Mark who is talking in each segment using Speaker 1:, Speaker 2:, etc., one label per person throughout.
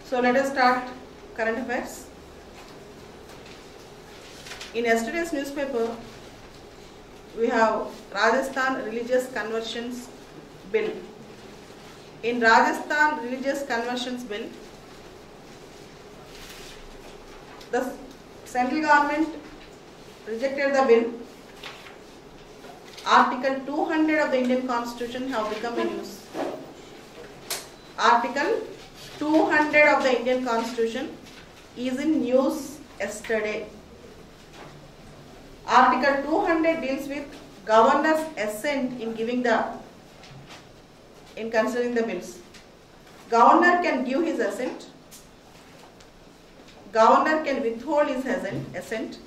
Speaker 1: So let us start current affairs. In yesterday's newspaper, we have Rajasthan Religious Conversions Bill. In Rajasthan Religious Conversions Bill, the central government rejected the bill. Article 200 of the Indian Constitution have become in use. Article 200 of the Indian Constitution is in use yesterday. Article 200 deals with governor's assent in considering the bills. Governor can give his assent. Governor can withhold his assent.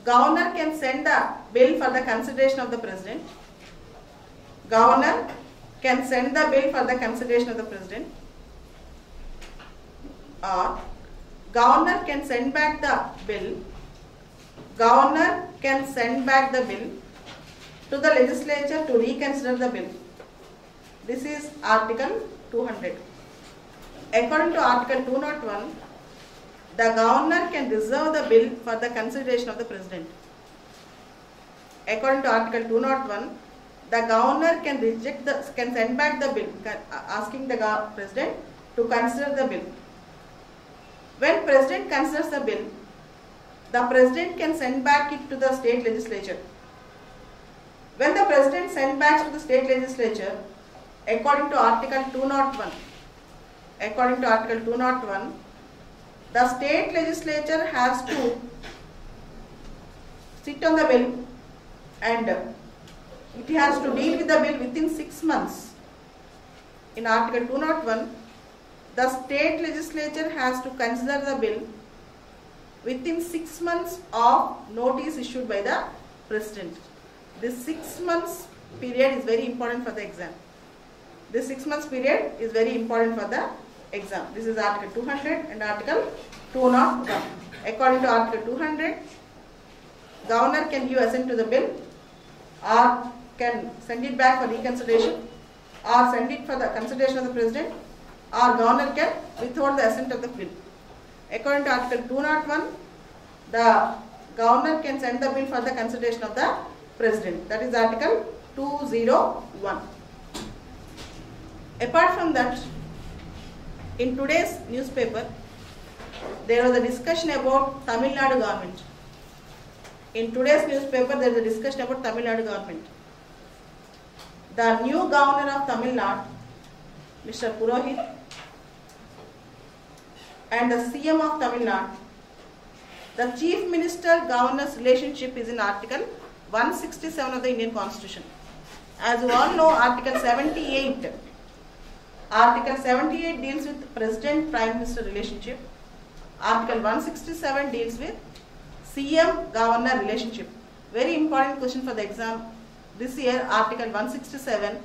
Speaker 1: Governor can send the bill for the consideration of the President. Governor can send the bill for the consideration of the President. Or Governor can send back the bill. Governor can send back the bill to the legislature to reconsider the bill. This is Article 200. According to Article 201, the Governor can reserve the bill for the consideration of the President. According to Article 201, the Governor can send back the bill, asking the President to consider the bill. When President considers the bill, the President can send back it to the state legislature. When the President sends back to the state legislature, according to Article 201, the state legislature has to sit on the bill and it has to deal with the bill within 6 months. In Article 201, the state legislature has to consider the bill within 6 months of notice issued by the President. This 6 months period is very important for the exam. This 6 months period is very important for the exam. This is Article 200 and Article 201. According to Article 200, Governor can give assent to the bill or can send it back for reconsideration or send it for the consideration of the President, or Governor can withhold the assent of the bill. According to Article 201, the Governor can send the bill for the consideration of the President. That is Article 201. Apart from that, in today's newspaper, there was a discussion about Tamil Nadu government. In today's newspaper, there is a discussion about Tamil Nadu government. The new governor of Tamil Nadu, Mr. Purohit, and the CM of Tamil Nadu, the Chief Minister-Governor's relationship is in Article 167 of the Indian Constitution. As you all know, Article 78 deals with President-Prime Minister relationship. Article 167 deals with CM-Governor relationship. Very important question for the exam this year, Article 167,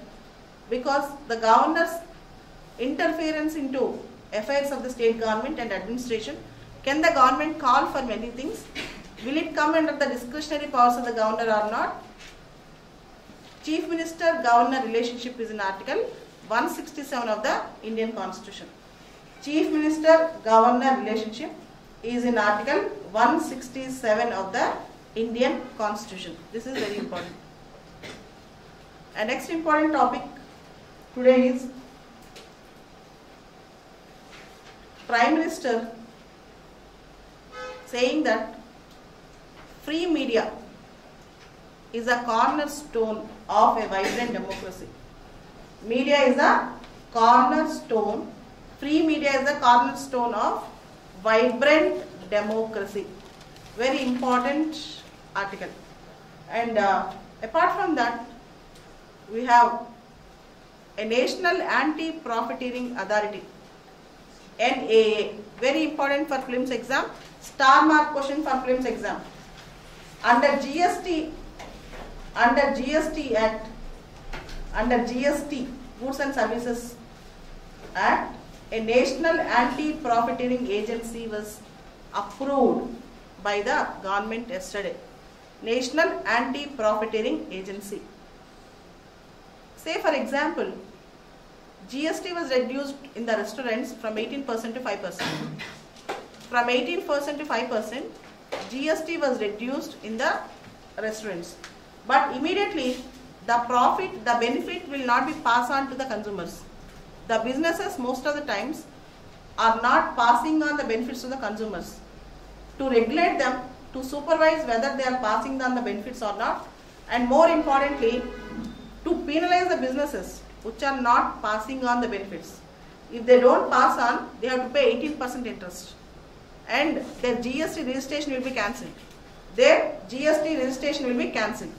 Speaker 1: because the Governor's interference into affairs of the state government and administration. Can the government call for many things? Will it come under the discretionary powers of the governor or not? Chief Minister-Governor relationship is in Article 167 of the Indian Constitution. Chief Minister-Governor relationship is in Article 167 of the Indian Constitution. This is very important. And next important topic today is Prime Minister saying that free media is a cornerstone of a vibrant democracy. Media is a cornerstone. Free media is a cornerstone of vibrant democracy. Very important article. And apart from that, we have a National Anti-Profiteering Authority, NAA. Very important for prelims exam. Star mark question for prelims exam. Under GST Act, under GST, Goods and Services Act, a National Anti-Profiteering Agency was approved by the government yesterday. National Anti-Profiteering Agency. Say for example, GST was reduced in the restaurants from 18% to 5%. From 18% to 5%, GST was reduced in the restaurants. But immediately, the profit, the benefit will not be passed on to the consumers. The businesses most of the times are not passing on the benefits to the consumers. To regulate them, to supervise whether they are passing on the benefits or not, and more importantly, to penalize the businesses which are not passing on the benefits. If they don't pass on, they have to pay 18% interest. And their GST registration will be cancelled. Their GST registration will be cancelled.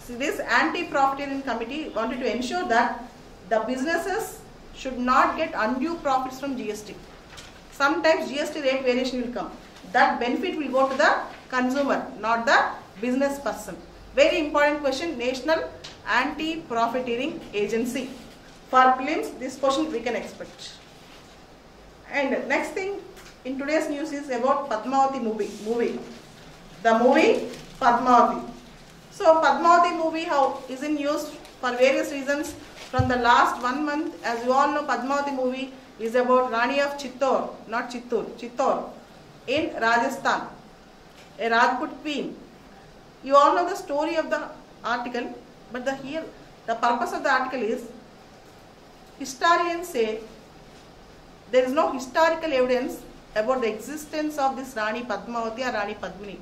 Speaker 1: So this anti-profiteering committee wanted to ensure that the businesses should not get undue profits from GST. Sometimes GST rate variation will come. That benefit will go to the consumer, not the business person. Very important question, National Anti-Profiteering Agency. For prelims, this question we can expect. And next thing in today's news is about Padmavati movie. The movie Padmavati. So Padmavati movie is in use for various reasons. From the last 1 month, as you all know, Padmavati movie is about Rani of Chittor, not Chittur, Chittor in Rajasthan, a Rajput queen. You all know the story of the article, but the purpose of the article is, historians say there is no historical evidence about the existence of this Rani Padmavati or Rani Padmini.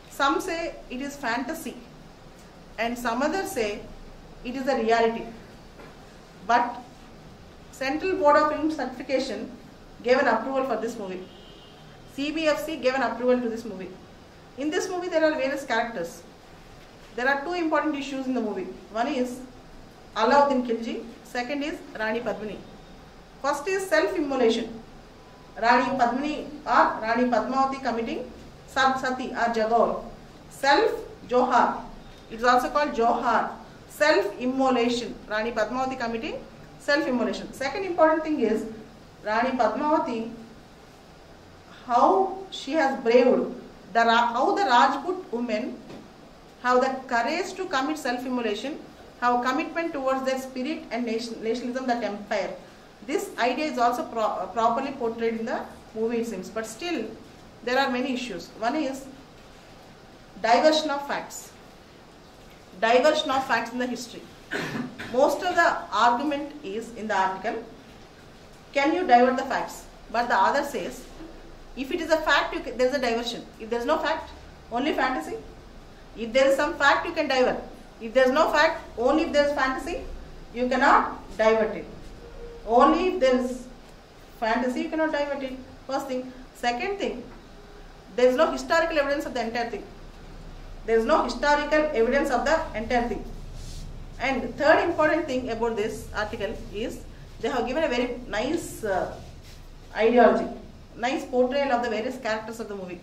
Speaker 1: Some say it is fantasy and some others say it is a reality. But Central Board of Film Certification gave an approval for this movie. CBFC gave an approval to this movie. In this movie there are various characters. There are two important issues in the movie. One is Alauddin Khilji, second is Rani Padmini. First is self-immolation. Rani Padmini or Rani Padmavati committing Sati or Jagaur. Self-Johar. It is also called Johar. Self-immolation. Rani Padmavati committing self-immolation. Second important thing is Rani Padmavati, how she has braved, how the Rajput women have the courage to commit self-immolation, have commitment towards their spirit and nationalism, that empire. This idea is also properly portrayed in the movie, it seems. But still, there are many issues. One is diversion of facts. Diversion of facts in the history. Most of the argument is in the article, can you divert the facts? But the other says, if it is a fact, there is a diversion. If there is no fact, only fantasy. If there is some fact, you can divert. If there is no fact, only if there is fantasy, you cannot divert it. Only if there is fantasy, you cannot divert it. First thing. Second thing, there is no historical evidence of the entire thing. There is no historical evidence of the entire thing. And third important thing about this article is they have given a very nice ideology, nice portrayal of the various characters of the movie.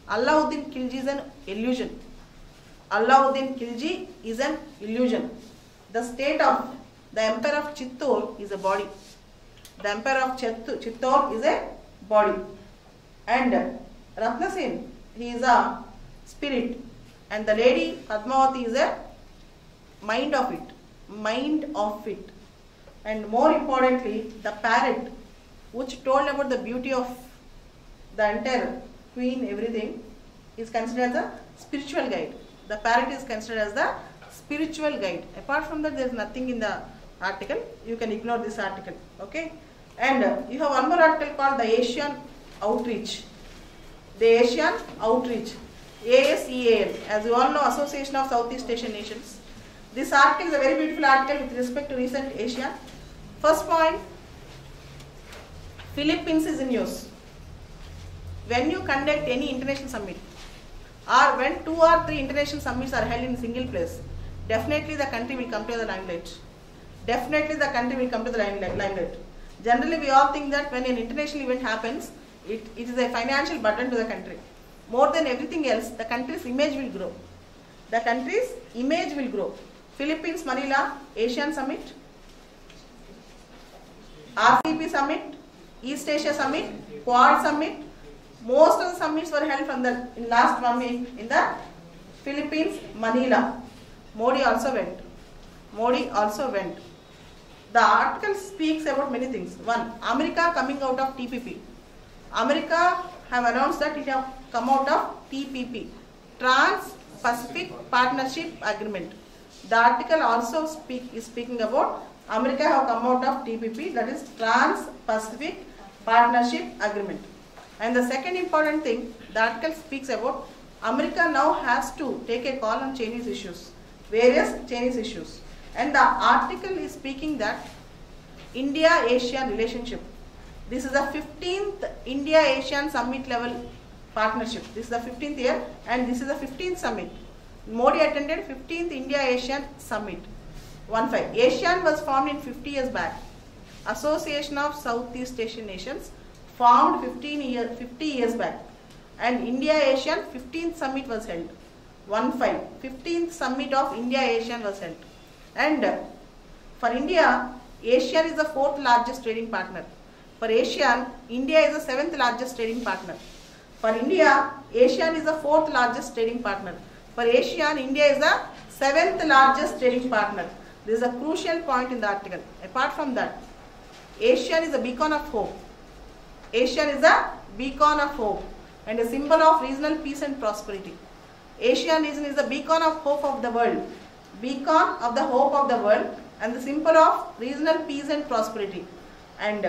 Speaker 1: Alauddin Khilji is an illusion. Alauddin Khilji is an illusion. The state of the Emperor of Chittor is a body. The Emperor of Chittor is a body. And Ratnasen, he is a spirit. And the lady Padmavati is a mind of it. Mind of it. And more importantly, the parrot, which told about the beauty of the entire queen, everything, is considered as a spiritual guide. The parrot is considered as the spiritual guide. Apart from that, there is nothing in the article. You can ignore this article. Okay? And you have one more article called the Asian Outreach. The Asian Outreach. ASEAN. As you all know, Association of Southeast Asian Nations. This article is a very beautiful article with respect to recent Asia. First point, Philippines is in news. When you conduct any international summit, or when 2 or 3 international summits are held in a single place, definitely the country will come to the limelight. Definitely the country will come to the limelight. Generally, we all think that when an international event happens, it is a financial burden to the country. More than everything else, the country's image will grow. The country's image will grow. Philippines, Manila, Asian Summit, RCP Summit, East Asia Summit, Quad Summit. Most of the summits were held in last 1 week in the Philippines, Manila. Modi also went. The article speaks about many things. One, America coming out of TPP. America have announced that it have come out of TPP, Trans-Pacific Partnership Agreement. The article also is speaking about America have come out of TPP, that is Trans-Pacific Partnership Agreement. And the second important thing, the article speaks about America now has to take a call on Chinese issues, various Chinese issues. And the article is speaking that India-ASEAN relationship. This is the 15th India-ASEAN summit level partnership. This is the 15th year and this is the 15th summit. Modi attended 15th India-ASEAN summit. 15. ASEAN was formed in 50 years back. Association of Southeast Asian Nations formed 50 years back. And India-ASEAN 15th summit was held. 15th summit of India-ASEAN was held. And for India, ASEAN is the 4th largest trading partner. For ASEAN, India is the 7th largest trading partner. For India, ASEAN is the 4th largest trading partner. For ASEAN, India is the 7th largest trading partner. This is a crucial point in the article. Apart from that, ASEAN is a beacon of hope. ASEAN is a beacon of hope and a symbol of regional peace and prosperity. ASEAN region is the beacon of hope of the world. Beacon of the hope of the world and the symbol of regional peace and prosperity. And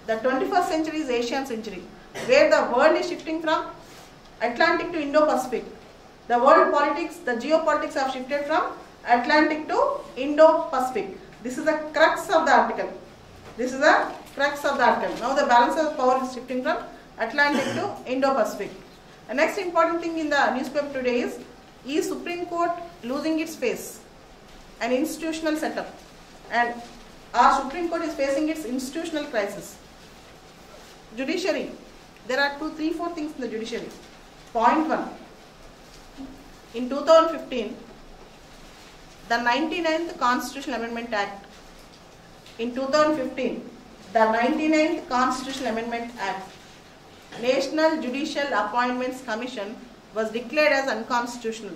Speaker 1: the 21st century is Asian century, where the world is shifting from Atlantic to Indo-Pacific. The world politics, the geopolitics have shifted from Atlantic to Indo-Pacific. This is the crux of the article. This is the crux of the article. Now the balance of power is shifting from Atlantic to Indo-Pacific. The next important thing in the newspaper today is Supreme Court losing its face, an institutional setup, and our Supreme Court is facing its institutional crisis. Judiciary, there are 4 things in the judiciary. Point 1, in 2015, the 99th Constitutional Amendment Act. In 2015, the 99th Constitutional Amendment Act, National Judicial Appointments Commission was declared as unconstitutional.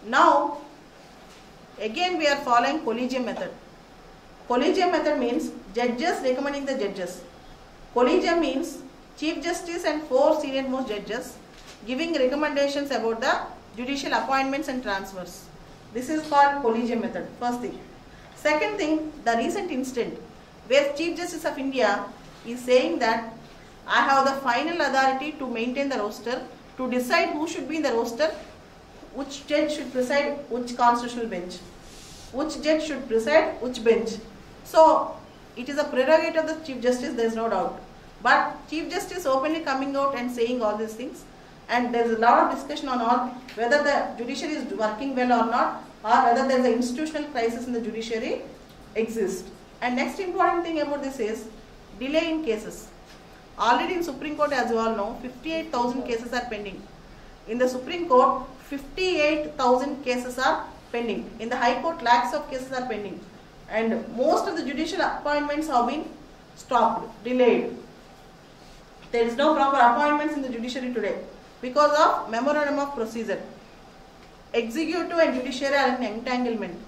Speaker 1: Now, again we are following collegium method. Collegium method means judges recommending the judges. Collegium means Chief Justice and 4 senior most judges giving recommendations about the judicial appointments and transfers. This is called collegium method, first thing. Second thing, the recent incident where Chief Justice of India is saying that I have the final authority to maintain the roster, to decide who should be in the roster, which judge should preside which constitutional bench, which judge should preside which bench. So, it is a prerogative of the Chief Justice, there is no doubt. But Chief Justice openly coming out and saying all these things, and there is a lot of discussion on all whether the judiciary is working well or not, or whether there is an institutional crisis in the judiciary exists. And next important thing about this is delay in cases. Already in Supreme Court, as you all know, 58,000 cases are pending. In the Supreme Court, 58,000 cases are pending. In the High Court, lakhs of cases are pending. And most of the judicial appointments have been stopped, delayed. There is no proper appointments in the judiciary today because of memorandum of procedure. Executive and judiciary are in entanglement.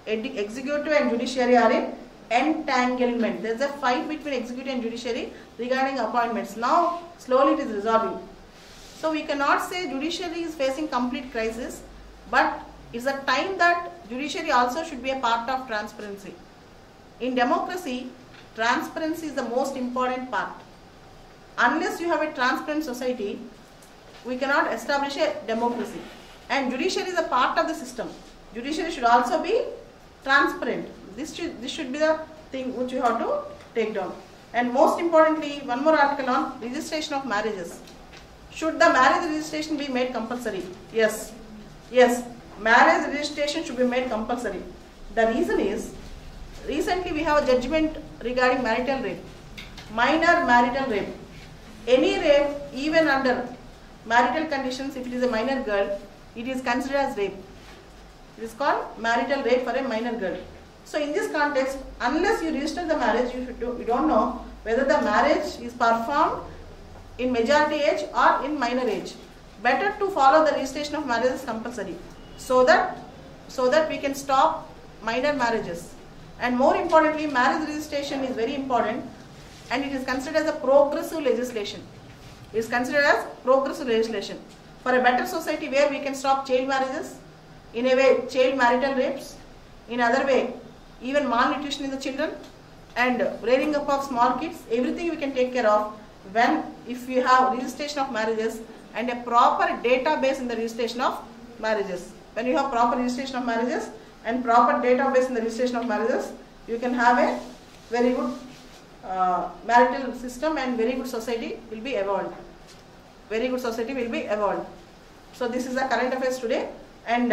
Speaker 1: Executive and judiciary are in entanglement. There is a fight between executive and judiciary regarding appointments. Now, slowly it is resolving. So, we cannot say judiciary is facing complete crisis, but it's a time that judiciary also should be a part of transparency. In democracy, transparency is the most important part. Unless you have a transparent society, we cannot establish a democracy. And judiciary is a part of the system. Judiciary should also be transparent. This should be the thing which you have to take down. And most importantly, one more article on registration of marriages. Should the marriage registration be made compulsory? Yes. Yes. Marriage registration should be made compulsory. The reason is, recently we have a judgment regarding marital rape. Minor marital rape. Any rape, even under marital conditions, if it is a minor girl, it is considered as rape. It is called marital rape for a minor girl. So in this context, unless you register the marriage, you don't know whether the marriage is performed in majority age or in minor age. Better to follow the registration of marriage as compulsory, so that we can stop minor marriages. And more importantly, marriage registration is very important, and it is considered as a progressive legislation. It is considered as progressive legislation for a better society where we can stop child marriages, in a way child marital rapes, in other way even malnutrition in the children and rearing up of small kids. Everything we can take care of if you have registration of marriages and a proper database in the registration of marriages. When you have proper registration of marriages and proper database in the registration of marriages, you can have a very good marital system, and very good society will be evolved. Very good society will be evolved. So this is the current affairs today, and